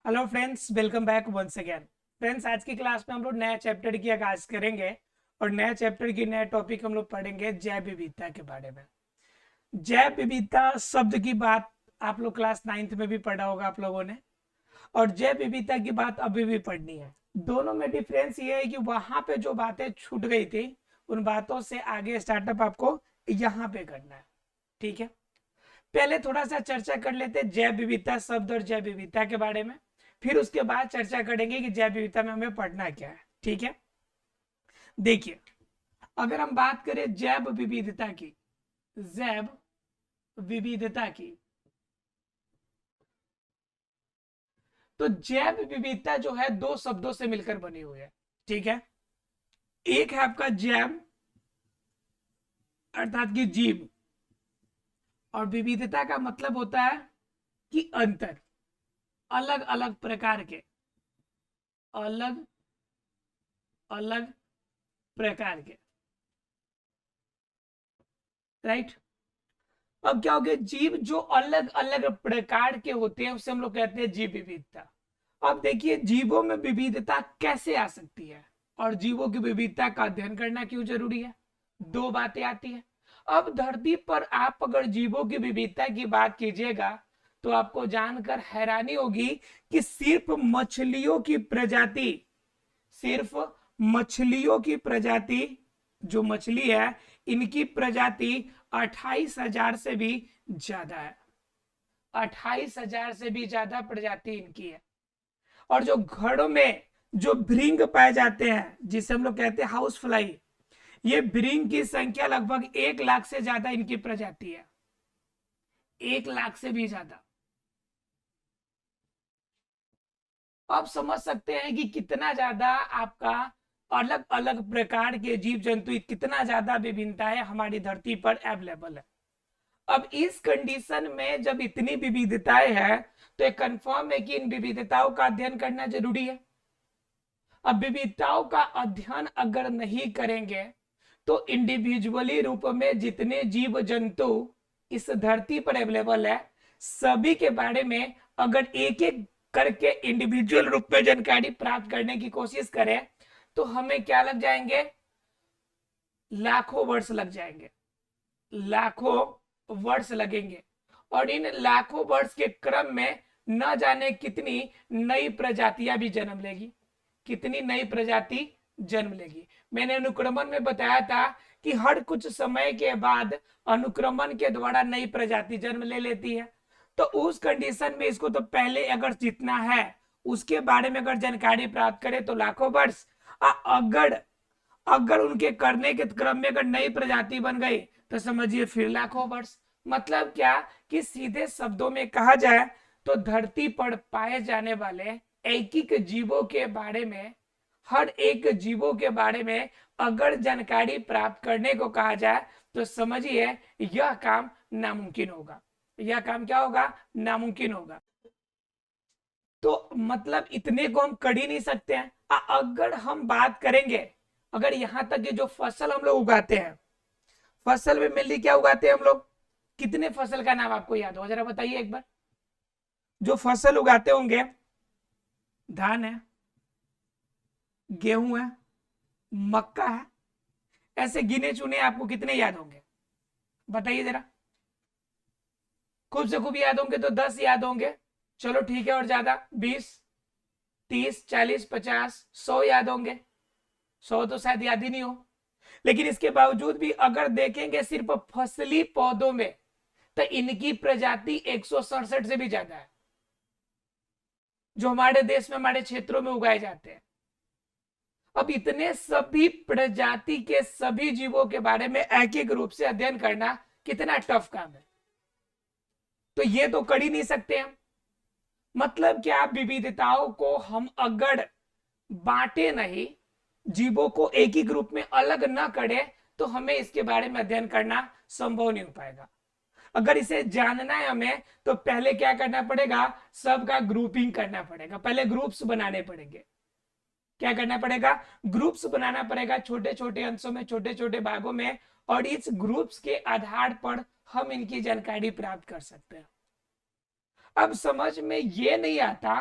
Hello friends, welcome back once again. Friends, आज की class में हम लोग नया चैप्टर की आगाज करेंगे और नया चैप्टर की नया टॉपिक हम लोग पढ़ेंगे जैव विविधता के बारे में। जैव विविधता शब्द की बात आप लोग क्लास 9th में भी पढ़ा होगा आप लोगों ने, और जैव विविधता की बात अभी भी पढ़नी है। दोनों में डिफरेंस ये है कि वहां पे जो बातें छूट गई थी उन बातों से आगे स्टार्टअप आपको यहाँ पे करना है। ठीक है, पहले थोड़ा सा चर्चा कर लेते हैं जैव विविधता शब्द और जैव विविधता के बारे में, फिर उसके बाद चर्चा करेंगे कि जैव विविधता में हमें पढ़ना क्या है। ठीक है, देखिए, अगर हम बात करें जैव विविधता की, जैव विविधता की, तो जैव विविधता जो है दो शब्दों से मिलकर बनी हुई है। ठीक है, एक है आपका जैव अर्थात कि जीव, और विविधता का मतलब होता है कि अंतर, अलग अलग प्रकार के, अलग अलग प्रकार के। राइट, अब क्या हो गया, जीव जो अलग अलग प्रकार के होते हैं उसे हम लोग कहते हैं जीव विविधता। अब देखिए, जीवों में विविधता कैसे आ सकती है और जीवों की विविधता का अध्ययन करना क्यों जरूरी है। दो बातें आती है। अब धरती पर आप अगर जीवों की विविधता की बात कीजिएगा तो आपको जानकर हैरानी होगी कि सिर्फ मछलियों की प्रजाति, सिर्फ मछलियों की प्रजाति, जो मछली है इनकी प्रजाति 28,000 से भी ज्यादा है। 28,000 से भी ज्यादा प्रजाति इनकी है। और जो घरों में जो भृंग पाए जाते हैं जिसे हम लोग कहते हैं हाउस फ्लाई, ये भृंग की संख्या लगभग 1 लाख से ज्यादा इनकी प्रजाति है। 1 लाख से भी ज्यादा। आप समझ सकते हैं कि कितना ज्यादा आपका अलग अलग प्रकार के जीव जंतु, कितना ज्यादा विभिन्नताएं हमारी धरती पर अवेलेबल है। अब इस कंडीशन में जब इतनी विविधताएं हैं तो एक कंफर्म है कि इन विविधताओं का अध्ययन करना जरूरी है। अब विविधताओं का अध्ययन अगर नहीं करेंगे तो इंडिविजुअली रूप में जितने जीव जंतु इस धरती पर अवेलेबल है सभी के बारे में अगर एक एक करके इंडिविजुअल रूप में जानकारी प्राप्त करने की कोशिश करें तो हमें क्या लग जाएंगे, लाखों वर्ष लग जाएंगे, लाखों वर्ष लगेंगे। और इन लाखों वर्ष के क्रम में न जाने कितनी नई प्रजातियां भी जन्म लेगी, कितनी नई प्रजाति जन्म लेगी। मैंने अनुक्रमण में बताया था कि हर कुछ समय के बाद अनुक्रमण के द्वारा नई प्रजाति जन्म ले लेती है। तो उस कंडीशन में इसको तो पहले अगर जितना है उसके बारे में अगर जानकारी प्राप्त करें तो लाखों वर्ष, अगर अगर उनके करने के क्रम में अगर नई प्रजाति बन गई तो समझिए फिर लाखों वर्ष। मतलब क्या कि सीधे शब्दों में कहा जाए तो धरती पर पाए जाने वाले एक एक जीवों के बारे में, हर एक जीवों के बारे में अगर जानकारी प्राप्त करने को कहा जाए तो समझिए यह काम नामुमकिन होगा। यह काम क्या होगा, नामुमकिन होगा। तो मतलब इतने को हम कर ही नहीं सकते हैं। अगर हम बात करेंगे, अगर यहां तक कि जो फसल हम लोग उगाते हैं, फसल में मेनली क्या उगाते हैं हम लोग, कितने फसल का नाम आपको याद हो जरा बताइए एक बार। जो फसल उगाते होंगे, धान है, गेहूं है, मक्का है, ऐसे गिने चुने आपको कितने याद होंगे बताइए जरा। खूब से खूब याद होंगे तो 10 याद होंगे, चलो ठीक है, और ज्यादा 20, 30, 40, 50, 100 याद होंगे। 100 तो शायद याद ही नहीं हो। लेकिन इसके बावजूद भी अगर देखेंगे सिर्फ फसली पौधों में तो इनकी प्रजाति 167 से भी ज्यादा है, जो हमारे देश में हमारे क्षेत्रों में उगाए जाते हैं। अब इतने सभी प्रजाति के सभी जीवों के बारे में एक एक रूप से अध्ययन करना कितना टफ काम है। तो ये तो कर ही नहीं सकते हम। मतलब क्या, विविधताओं को हम अगर बांटे नहीं, जीवों को एक ही ग्रुप में अलग न करें तो हमें इसके बारे में अध्ययन करना संभव नहीं हो पाएगा। अगर इसे जानना है हमें तो पहले क्या करना पड़ेगा, सबका ग्रुपिंग करना पड़ेगा, पहले ग्रुप्स बनाने पड़ेंगे। क्या करना पड़ेगा, ग्रुप्स बनाना पड़ेगा, छोटे छोटे अंशों में, छोटे छोटे भागों में, और इस ग्रुप्स के आधार पर हम इनकी जानकारी प्राप्त कर सकते हैं। अब समझ में ये नहीं आता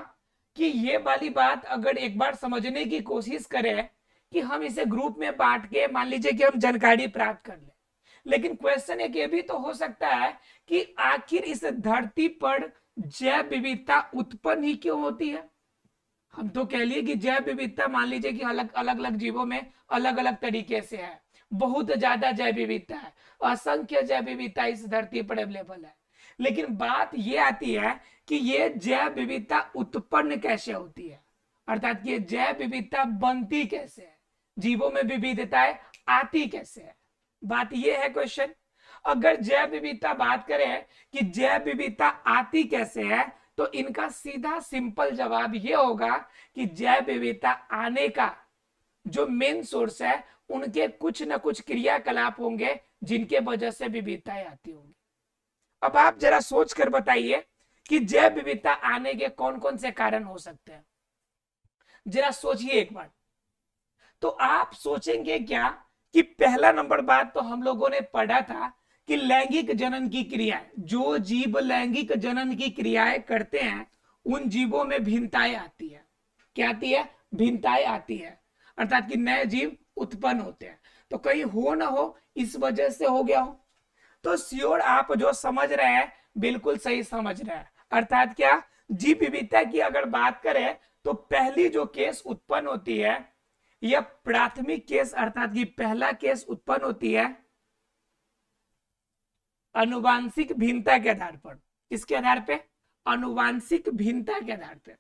कि ये वाली बात अगर एक बार समझने की कोशिश करें कि हम इसे ग्रुप में बांट के मान लीजिए कि हम जानकारी प्राप्त कर लें, लेकिन क्वेश्चन एक ये भी तो हो सकता है कि आखिर इस धरती पर जैव विविधता उत्पन्न ही क्यों होती है। हम तो कह लिए कि जैव विविधता मान लीजिए कि अलग अलग अलग जीवों में अलग अलग तरीके से है, बहुत ज्यादा जैव विविधता है, असंख्य जैव विविधता इस धरती पर अवेलेबल है। लेकिन बात ये आती है कि ये जैव विविधता उत्पन्न कैसे होती है, अर्थात कि ये जैव विविधता बनती कैसे है, जीवों में विविधताएं आती कैसे है, बात ये है क्वेश्चन। अगर जैव विविधता बात करें कि जैव विविधता आती कैसे है, तो इनका सीधा सिंपल जवाब ये होगा कि जैव विविधता आने का जो मेन सोर्स है उनके कुछ न कुछ क्रियाकलाप होंगे जिनके वजह से विविधताएं आती होंगी। अब आप जरा सोच कर बताइए कि जैव विविधता आने के कौन कौन से कारण हो सकते हैं, जरा सोचिए एक बार। तो आप सोचेंगे क्या कि पहला नंबर बात तो हम लोगों ने पढ़ा था कि लैंगिक जनन की क्रियाएं, जो जीव लैंगिक जनन की क्रियाएं करते हैं उन जीवों में भिन्नताएं आती है। क्या आती है? भिन्नताएं आती है, अर्थात कि नए जीव उत्पन्न होते हैं। तो कहीं हो ना हो इस वजह से हो गया हो, तो श्योर आप जो समझ रहे हैं बिल्कुल सही समझ रहे हैं। अर्थात क्या, जीव विविधता की अगर बात करें तो पहली जो केस उत्पन्न होती है यह प्राथमिक केस, अर्थात कि पहला केस उत्पन्न होती है अनुवांशिक भिन्नता के आधार पर। किसके आधार पे? अनुवांशिक भिन्नता के आधार पे।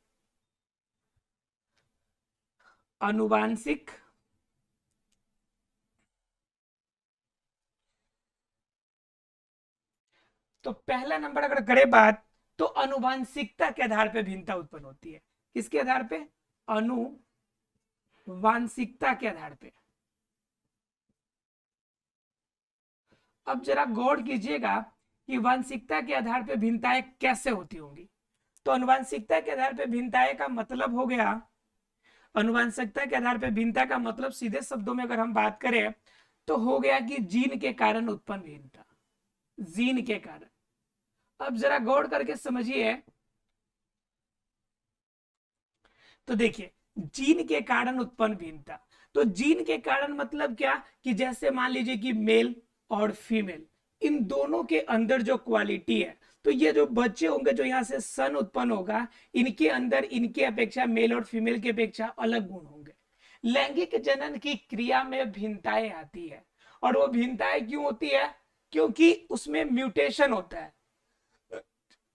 अनुवांशिक तो पहला नंबर अगर करें बात तो अनुवांशिकता के आधार पे भिन्नता उत्पन्न होती है। किसके आधार पे? अनुवांशिकता के आधार पे। अब जरा गौर कीजिएगा कि वांशिकता के आधार पर भिन्नताएं कैसे होती होंगी। तो अनुवांशिकता के आधार पर भिन्नताएं का मतलब हो गया, अनुवांशिकता के आधार पर भिन्नता का मतलब सीधे शब्दों में अगर हम बात करें तो हो गया कि जीन के कारण उत्पन्न भिन्नता, जीन के कारण। अब जरा गौर करके समझिए, तो देखिए जीन के कारण उत्पन्न भिन्नता, तो जीन के कारण मतलब क्या कि जैसे मान लीजिए कि मेल और फीमेल इन दोनों के अंदर जो क्वालिटी है, तो ये जो बच्चे होंगे जो यहाँ से सन उत्पन्न होगा इनके अंदर इनके अपेक्षा मेल और फीमेल की अपेक्षा अलग गुण होंगे। लैंगिक जनन की क्रिया में भिन्नताएं आती है, और वो भिन्नताएं क्यों होती है? क्योंकि उसमें म्यूटेशन होता है।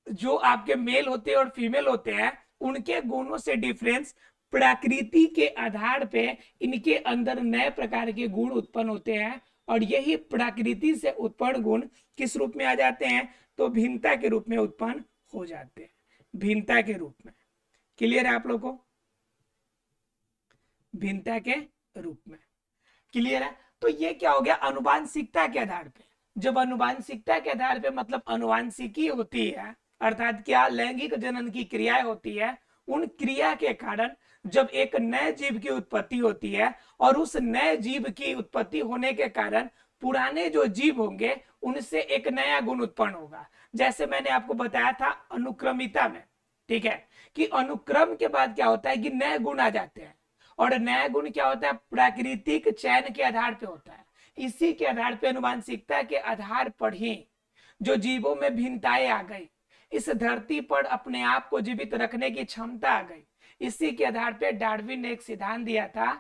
जो आपके मेल होते हैं और फीमेल होते हैं उनके गुणों से डिफरेंस प्रकृति के आधार पे इनके अंदर नए प्रकार के गुण उत्पन्न होते हैं, और यही प्रकृति से उत्पन्न गुण किस रूप में आ जाते हैं? तो भिन्नता के रूप में उत्पन्न हो जाते हैं, भिन्नता के रूप में। क्लियर है आप लोग को? भिन्नता के रूप में क्लियर है। तो ये क्या हो गया? अनुवांशिकता के आधार पे। जब अनुवांशिकता के आधार पे मतलब अनुवांशिकी होती है, अर्थात क्या लैंगिक जनन की क्रियाएं होती है, उन क्रिया के कारण जब एक नए जीव की उत्पत्ति होती है और उस नए जीव की उत्पत्ति होने के कारण पुराने जो जीव होंगे उनसे एक नया गुण उत्पन्न होगा। जैसे मैंने आपको बताया था अनुक्रमिता में, ठीक है, कि अनुक्रम के बाद क्या होता है कि नए गुण आ जाते हैं, और नया गुण क्या होता है? प्राकृतिक चयन के आधार पे होता है। इसी के आधार पे अनुवांशिकता के आधार पर ही जो जीवों में भिन्नताएं आ गई, इस धरती पर अपने आप को जीवित रखने की क्षमता आ गई। इसी के आधार पे डार्विन ने एक सिद्धांत दिया था,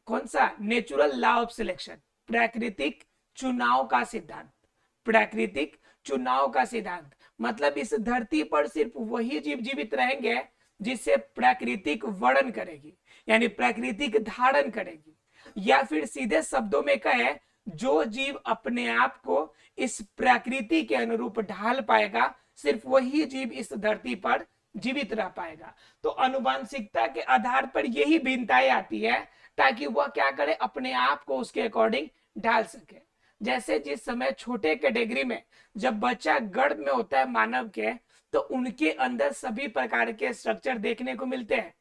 कौन सा? नेचुरल लॉ ऑफ सिलेक्शन, प्राकृतिक चुनाव का सिद्धांत। प्राकृतिक चुनाव का सिद्धांत मतलब इस धरती पर सिर्फ वही जीव जीवित रहेंगे जिससे प्राकृतिक वर्णन करेगी, यानी प्राकृतिक धारण करेगी, या फिर सीधे शब्दों में कहे जो जीव अपने आप को इस प्रकृति के अनुरूप ढाल पाएगा सिर्फ वही जीव इस धरती पर जीवित रह पाएगा। तो अनुवांशिकता के आधार पर यही भिन्नताएं आती है ताकि वह क्या करे? अपने आप को उसके अकॉर्डिंग ढाल सके। जैसे जिस समय छोटे कैटेगरी में जब बच्चा गर्भ में होता है मानव के, तो उनके अंदर सभी प्रकार के स्ट्रक्चर देखने को मिलते हैं।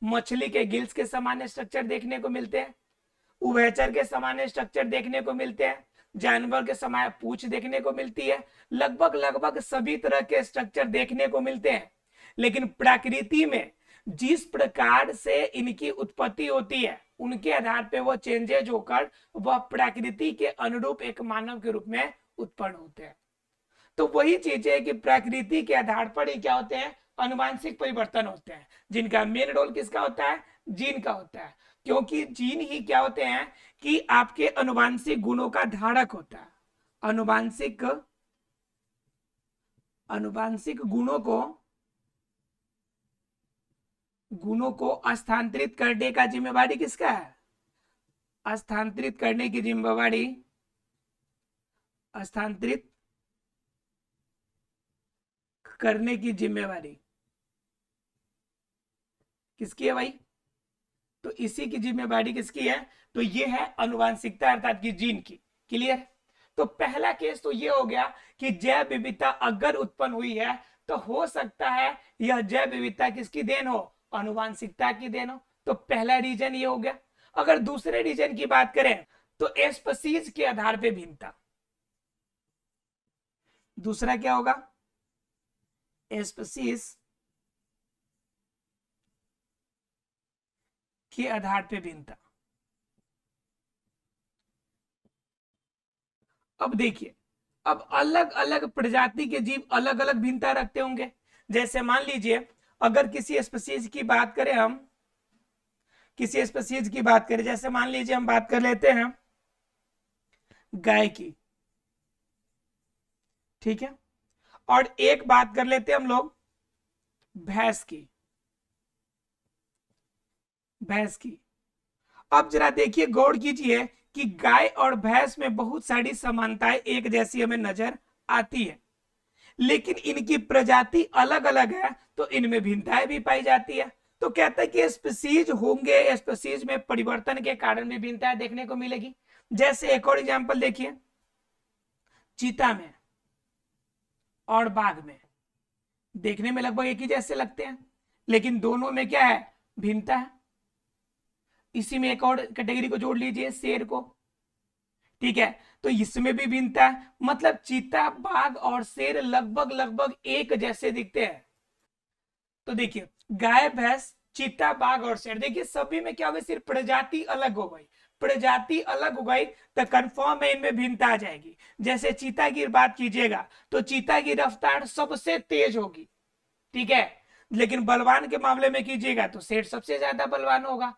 मछली के गिल्स के सामान्य स्ट्रक्चर देखने को मिलते हैं, उभयचर के सामान्य स्ट्रक्चर देखने को मिलते हैं, जानवर के समय पूंछ देखने को मिलती है, लगभग लगभग सभी तरह के स्ट्रक्चर देखने को मिलते हैं। लेकिन प्रकृति में जिस प्रकार से इनकी उत्पत्ति होती है उनके आधार पे वो चेंजेज होकर वह प्रकृति के अनुरूप एक मानव के रूप में उत्पन्न होते हैं। तो वही चीज है कि प्रकृति के आधार पर ही क्या होते हैं, अनुवांशिक परिवर्तन होते हैं, जिनका मेन रोल किसका होता है, जीन का होता है। क्योंकि जीन ही क्या होते हैं कि आपके अनुवांशिक गुणों का धारक होता है। अनुवांशिक अनुवांशिक गुणों को स्थानांतरित करने का जिम्मेवारी किसका है, स्थानांतरित करने की जिम्मेवारी, स्थानांतरित करने की जिम्मेवारी किसकी है भाई, तो इसी की जिम्मेवारी किसकी है, तो ये है अनुवांशिकता अर्थात की जीन की। क्लियर। तो पहला केस तो ये हो गया कि जैव विविधता अगर उत्पन्न हुई है तो हो सकता है यह जैव विविधता किसकी देन हो, अनुवांशिकता की देन हो। तो पहला रीजन ये हो गया। अगर दूसरे रीजन की बात करें तो स्पीशीज के आधार पे भिन्नता, दूसरा क्या होगा, स्पीशीज के आधार पे भिन्नता। अब देखिए, अब अलग अलग प्रजाति के जीव अलग अलग भिन्नता रखते होंगे। जैसे मान लीजिए अगर किसी स्पीशीज की बात करें, हम किसी स्पीशीज की बात करें, जैसे मान लीजिए हम बात कर लेते हैं गाय की, ठीक है, और एक बात कर लेते हैं हम लोग भैंस की, भैंस की। अब जरा देखिए, गौर कीजिए कि गाय और भैंस में बहुत सारी समानताएं एक जैसी हमें नजर आती है, लेकिन इनकी प्रजाति अलग अलग है तो इनमें भिन्नताएं भी पाई जाती है। तो कहते हैं कि स्पीशीज होंगे, स्पीशीज में परिवर्तन के कारण भी भिन्नताएं देखने को मिलेगी। जैसे एक और एग्जांपल देखिए, चीता में और बाघ में देखने में लगभग एक ही जैसे लगते हैं, लेकिन दोनों में क्या है, भिन्नता है। इसी में एक और कैटेगरी को जोड़ लीजिए, शेर को, ठीक है, तो इसमें भी भिन्नता है। मतलब चीता, बाघ और शेर लगभग लगभग एक जैसे दिखते हैं। तो देखिए गाय, भैंस, चीता, बाघ और शेर, देखिए सभी में क्या हो गई, सिर्फ प्रजाति अलग हो गई। प्रजाति अलग हो गई तो कंफर्म है इनमें भिन्नता आ जाएगी। जैसे चीता की बात कीजिएगा तो चीता की रफ्तार सबसे तेज होगी, ठीक है, लेकिन बलवान के मामले में कीजिएगा तो शेर सबसे ज्यादा बलवान होगा,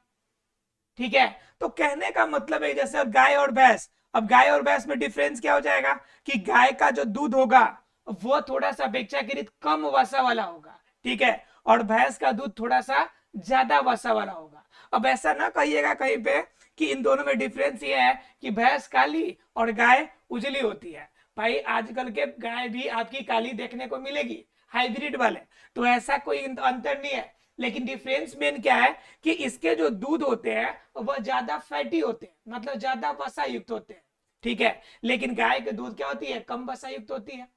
ठीक है। तो कहने का मतलब है जैसे गाय और भैंस, अब गाय और भैंस में डिफरेंस क्या हो जाएगा कि गाय का जो दूध होगा वो थोड़ा सा अपेक्षाकृत कम वसा वाला होगा, ठीक है, और भैंस का दूध थोड़ा सा ज्यादा वसा वाला होगा। अब ऐसा ना कहिएगा कहीं पे कि इन दोनों में डिफरेंस ये है कि भैंस काली और गाय उजली होती है। भाई आजकल के गाय भी आपकी काली देखने को मिलेगी, हाइब्रिड वाले, तो ऐसा कोई अंतर नहीं है। लेकिन डिफरेंस मेन क्या है कि इसके जो दूध होते हैं वह ज्यादा फैटी होते हैं, मतलब ज्यादा वसा युक्त होते हैं, ठीक है, लेकिन गाय के दूध क्या होती है, कम वसा युक्त होती है।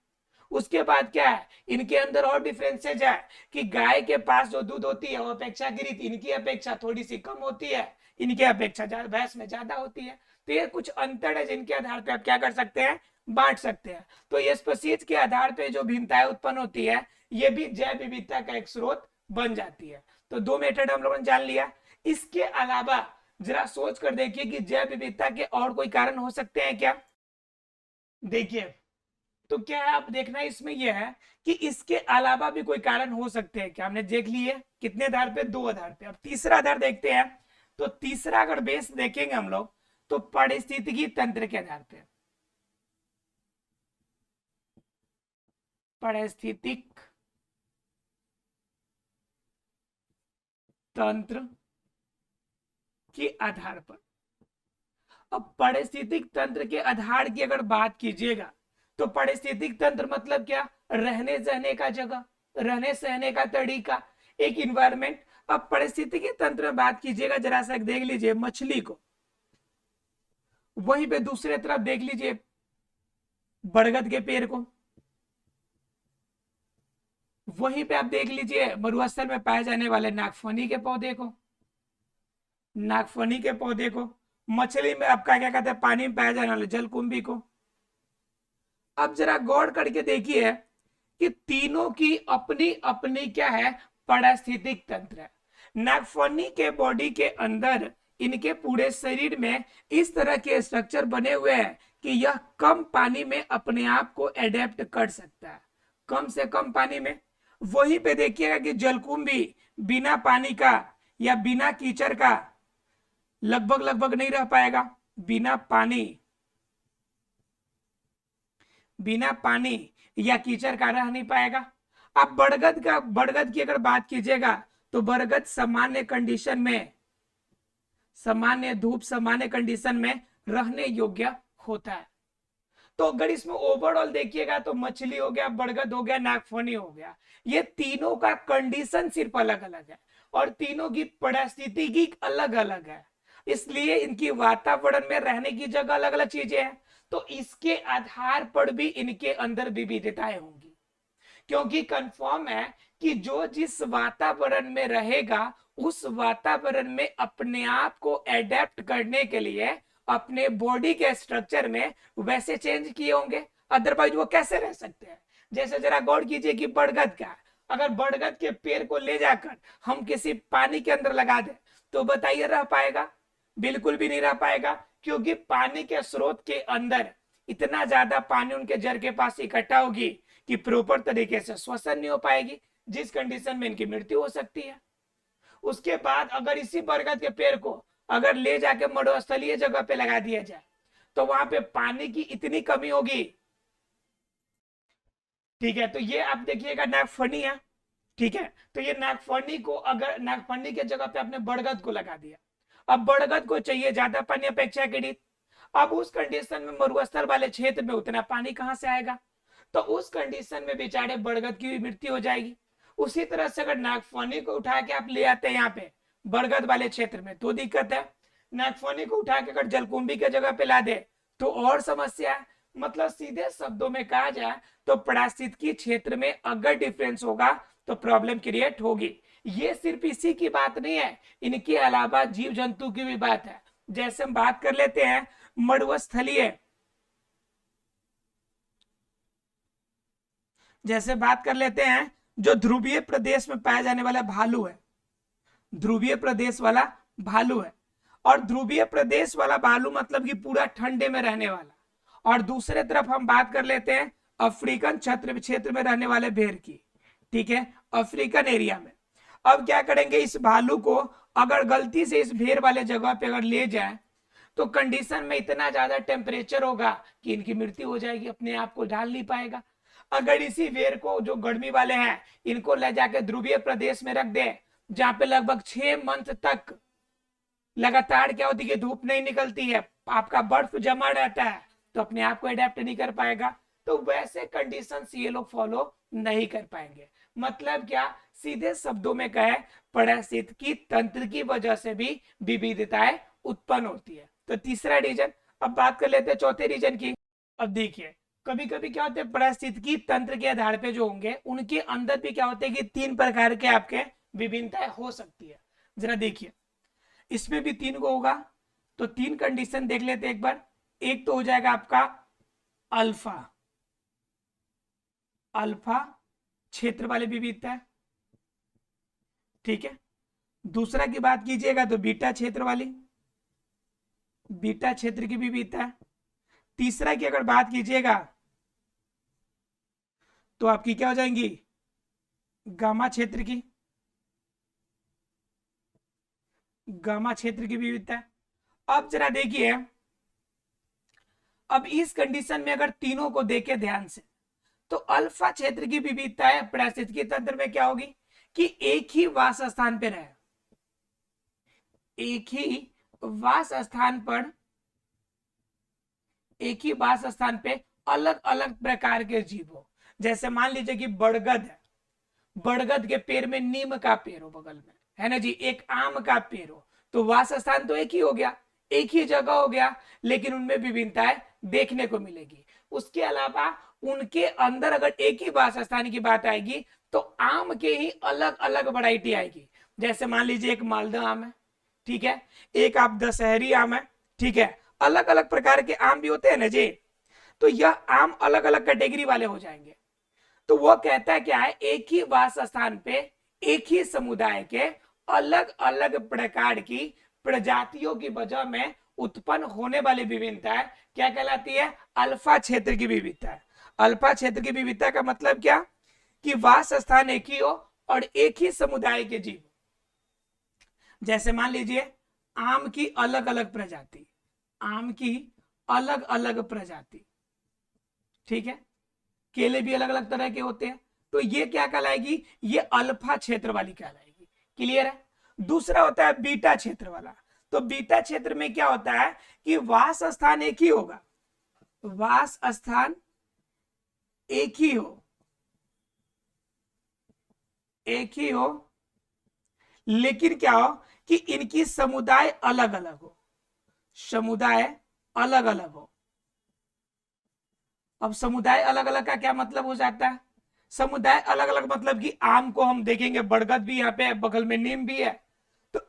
उसके बाद क्या है, इनके अंदर और डिफरेंसेज है कि गाय के पास जो दूध होती है वो अपेक्षाकृत इनकी अपेक्षा थोड़ी सी कम होती है, इनकी अपेक्षा भैंस में ज्यादा होती है। तो ये कुछ अंतर है जिनके आधार पर आप क्या कर सकते हैं, बांट सकते हैं। तो ये स्पीशीज के आधार पर जो भिन्नताएं उत्पन्न होती है ये भी जैव विविधता का एक स्रोत बन जाती है। तो दो मेथड हम लोगों ने जान लिया। इसके अलावा जरा सोच कर देखिए कि जैव विविधता के और कोई कारण हो सकते हैं क्या। देखिए तो क्या है, आप देखना इसमें यह है कि इसके अलावा भी कोई कारण हो सकते हैं क्या। हमने देख लिए कितने आधार पे, दो आधार पे। अब तीसरा आधार देखते हैं। तो तीसरा अगर बेस देखेंगे हम लोग तो पारिस्थितिकी तंत्र के आधार पे, पारिस्थितिक तंत्र के आधार पर। अब पारिस्थितिक तंत्र के आधार की अगर बात कीजिएगा तो पारिस्थितिक तंत्र मतलब क्या, रहने सहने का जगह, रहने सहने का तरीका, एक इन्वायरमेंट। अब पारिस्थितिकी तंत्र में बात कीजिएगा, जरा सा देख लीजिए मछली को, वहीं पे दूसरे तरफ देख लीजिए बरगद के पेड़ को, वहीं पे आप देख लीजिए मरुस्थल में पाए जाने वाले नागफनी के पौधे को, नागफनी के पौधे को, मछली में आपका क्या कहते हैं, पानी में पाए जाने वाले जलकुंभी को। अब जरा गौर करके देखिए कि तीनों की अपनी अपनी क्या है, पारिस्थितिक तंत्र है। नागफनी के बॉडी के अंदर इनके पूरे शरीर में इस तरह के स्ट्रक्चर बने हुए हैं कि यह कम पानी में अपने आप को एडेप्ट कर सकता है, कम से कम पानी में। वहीं पे देखिएगा कि जलकुंभी बिना पानी का या बिना कीचड़ का लगभग लगभग नहीं रह पाएगा, बिना पानी या कीचड़ का रह नहीं पाएगा। आप बरगद की अगर बात कीजिएगा तो बरगद सामान्य कंडीशन में, सामान्य धूप, सामान्य कंडीशन में रहने योग्य होता है। तो अगर इसमें ओवरऑल देखिएगा तो मछली हो गया, बरगद हो गया, नागफनी हो गया, ये तीनों का कंडीशन सिर्फ अलग अलग है और तीनों की परिस्थिति अलग अलग है, इसलिए इनकी वातावरण में रहने की जगह अलग अलग चीजें हैं। तो इसके आधार पर भी इनके अंदर विविधताएं होंगी, क्योंकि कंफर्म है कि जो जिस वातावरण में रहेगा उस वातावरण में अपने आप को एडेप्ट करने के लिए अपने बॉडी के स्ट्रक्चर में वैसे चेंज किए होंगे, अदरवाइज वो कैसे रह सकते हैं। जैसे जरा गौर कीजिए कि बरगद का, अगर बरगद के पेड़ को ले जाकर हम किसी पानी के अंदर लगा दें तो बताइए रह पाएगा? बिल्कुल भी नहीं रह पाएगा, क्योंकि पानी के स्रोत के अंदर इतना ज्यादा पानी उनके जड़ के पास इकट्ठा होगी कि प्रॉपर तरीके से श्वसन नहीं हो पाएगी, जिस कंडीशन में इनकी मृत्यु हो सकती है। उसके बाद अगर इसी बरगद के पेड़ को अगर ले जाके मरुस्थलीय जगह पे लगा दिया जाए तो वहां पे पानी की इतनी कमी होगी, ठीक है। तो ये आप देखिएगा नागफनी है, ठीक है। तो ये नागफनी को, अगर नागफनी के जगह पे आपने बरगद को लगा दिया, अब बरगद को चाहिए ज्यादा पानी अपेक्षाकृत, अब उस कंडीशन में मरुस्थल वाले क्षेत्र में उतना पानी कहां से आएगा, तो उस कंडीशन में बेचारे बरगद की भी मृत्यु हो जाएगी। उसी तरह से अगर नागफनी को उठा के आप ले आते हैं यहाँ पे बरगद वाले क्षेत्र में तो दिक्कत है, नागफनी को उठा के अगर जलकुंभी के जगह पे ला दे तो और समस्या है। मतलब सीधे शब्दों में कहा जाए तो पारिस्थितिकी क्षेत्र में अगर डिफरेंस होगा तो प्रॉब्लम क्रिएट होगी। ये सिर्फ इसी की बात नहीं है, इनके अलावा जीव जंतु की भी बात है। जैसे हम बात कर लेते हैं मरुस्थलीय, जैसे बात कर लेते हैं जो ध्रुवीय प्रदेश में पाया जाने वाला भालू है, ध्रुवीय प्रदेश वाला भालू है, और ध्रुवीय प्रदेश वाला भालू मतलब कि पूरा ठंडे में रहने वाला। और दूसरे तरफ हम बात कर लेते हैं अफ्रीकन क्षेत्र में रहने वाले भेड़ की, ठीक है, अफ्रीकन एरिया में। अब क्या करेंगे, इस भालू को अगर गलती से इस भेड़ वाले जगह पे अगर ले जाए तो कंडीशन में इतना ज्यादा टेम्परेचर होगा कि इनकी मृत्यु हो जाएगी, अपने आप को ढाल नहीं पाएगा। अगर इसी भेड़ को जो गर्मी वाले हैं इनको ले जाकर ध्रुवीय प्रदेश में रख दे जहां पे लगभग 6 मंथ तक लगातार क्या होती है, धूप नहीं निकलती है, आपका बर्फ जमा रहता है, तो अपने आप को अडेप्ट नहीं कर पाएगा। तो वैसे कंडीशंस ये लोग फॉलो नहीं कर पाएंगे। मतलब क्या, सीधे शब्दों में कहे पारिस्थितिकी तंत्र की वजह से भी विविधताएं उत्पन्न होती है। तो तीसरा रीजन। अब बात कर लेते हैं चौथे रीजन की। अब देखिए कभी कभी क्या होते हैं, पारिस्थितिकी तंत्र के आधार पे जो होंगे उनके अंदर भी क्या होते हैं कि 3 प्रकार के आपके विभिन्नताएं हो सकती है। जरा देखिए इसमें भी 3 को होगा, तो 3 कंडीशन देख लेते हैं एक बार। एक तो हो जाएगा आपका अल्फा, अल्फा क्षेत्र वाली विविधता, ठीक है। दूसरा की बात कीजिएगा तो बीटा क्षेत्र वाली, बीटा क्षेत्र की विविधता। तीसरा की अगर बात कीजिएगा तो आपकी क्या हो जाएंगी, गामा क्षेत्र की, गामा क्षेत्र की विविधता। अब जरा देखिए, अब इस कंडीशन में अगर तीनों को देखें ध्यान से तो अल्फा क्षेत्र की विविधता है पारिस्थितिकी तंत्र में क्या होगी कि एक ही वास स्थान पे रहे, एक ही वास स्थान पर, एक ही वास स्थान पे अलग अलग प्रकार के जीव हो। जैसे मान लीजिए कि बरगद है, बरगद के पेड़ में नीम का पेड़ हो बगल में, है ना जी, एक आम का पेड़ हो, तो वास स्थान तो एक ही हो गया, एक ही जगह हो गया, लेकिन उनमें विभिन्नताएं देखने को मिलेगी। उसके अलावा उनके अंदर अगर एक ही वास स्थान की बात आएगी तो आम के ही अलग अलग वैरायटी आएगी। जैसे मान लीजिए एक मालदा आम है, ठीक है, एक आप दशहरी आम है, ठीक है, अलग अलग प्रकार के आम भी होते हैं ना जी। तो यह आम अलग अलग कैटेगरी वाले हो जाएंगे। तो वो कहता है क्या है, एक ही वास स्थान पे एक ही समुदाय के अलग अलग प्रकार की प्रजातियों की वजह में उत्पन्न होने वाली विभिन्नता क्या कहलाती है? अल्फा क्षेत्र की विविधता। अल्फा क्षेत्र की विविधता का मतलब क्या? कि वास स्थान एक ही हो और एक ही समुदाय के जीव। जैसे मान लीजिए आम की अलग अलग प्रजाति, आम की अलग अलग प्रजाति, ठीक है, केले भी अलग अलग तरह के होते हैं, तो ये क्या कहलाएगी? ये अल्फा क्षेत्र वाली कहलाएगी। क्लियर है? दूसरा होता है बीटा क्षेत्र वाला। तो बीटा क्षेत्र में क्या होता है कि वास स्थान एक ही होगा, वास स्थान एक ही हो, एक ही हो, लेकिन क्या हो कि इनकी समुदाय अलग अलग हो, समुदाय अलग अलग हो। अब समुदाय अलग अलग का क्या मतलब हो जाता है? समुदाय अलग अलग मतलब कि आम को हम देखेंगे बरगद भी यहाँ पे है, बगल में नीम भी है, तो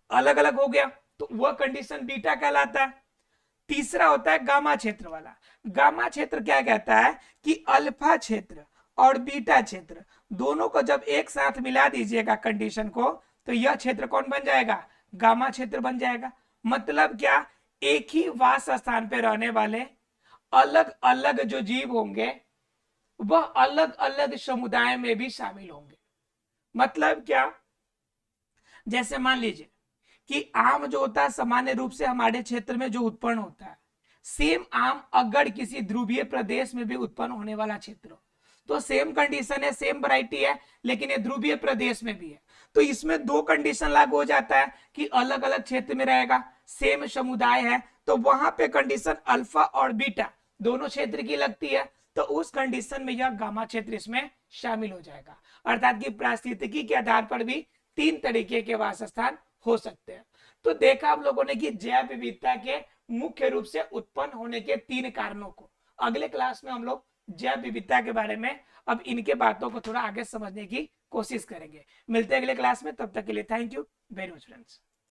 अलग अलग हो गया, तो वह कंडीशन बीटा कहलाता है। तीसरा होता है गामा क्षेत्र वाला। गामा क्षेत्र क्या कहता है कि अल्फा क्षेत्र और बीटा क्षेत्र दोनों को जब एक साथ मिला दीजिएगा कंडीशन को, तो यह क्षेत्र कौन बन जाएगा? गामा क्षेत्र बन जाएगा। मतलब क्या? एक ही वास स्थान पे रहने वाले अलग अलग जो जीव होंगे वह अलग अलग समुदाय में भी शामिल होंगे। मतलब क्या? जैसे मान लीजिए कि आम जो होता है सामान्य रूप से हमारे क्षेत्र में जो उत्पन्न होता है, सेम आम अगर किसी ध्रुवीय प्रदेश में भी उत्पन्न होने वाला क्षेत्र हो, तो सेम कंडीशन है, सेम वैरायटी है, लेकिन ये ध्रुवीय प्रदेश में भी है, तो इसमें दो कंडीशन लागू हो जाता है कि अलग अलग क्षेत्र में रहेगा, सेम समुदाय है, तो वहां पे कंडीशन अल्फा और बीटा दोनों क्षेत्र की लगती है, तो उस कंडीशन में यह गामा क्षेत्र इसमें शामिल हो जाएगा। अर्थात कि पारिस्थितिकी के आधार पर भी तीन तरीके के वासस्थान हो सकते हैं। तो देखा हम लोगों ने कि जैव विविधता के मुख्य रूप से उत्पन्न होने के तीन कारणों को। अगले क्लास में हम लोग जैव विविधता के बारे में अब इनके बातों को थोड़ा आगे समझने की कोशिश करेंगे। मिलते हैं अगले क्लास में, तब तक के लिए thank you very much friends.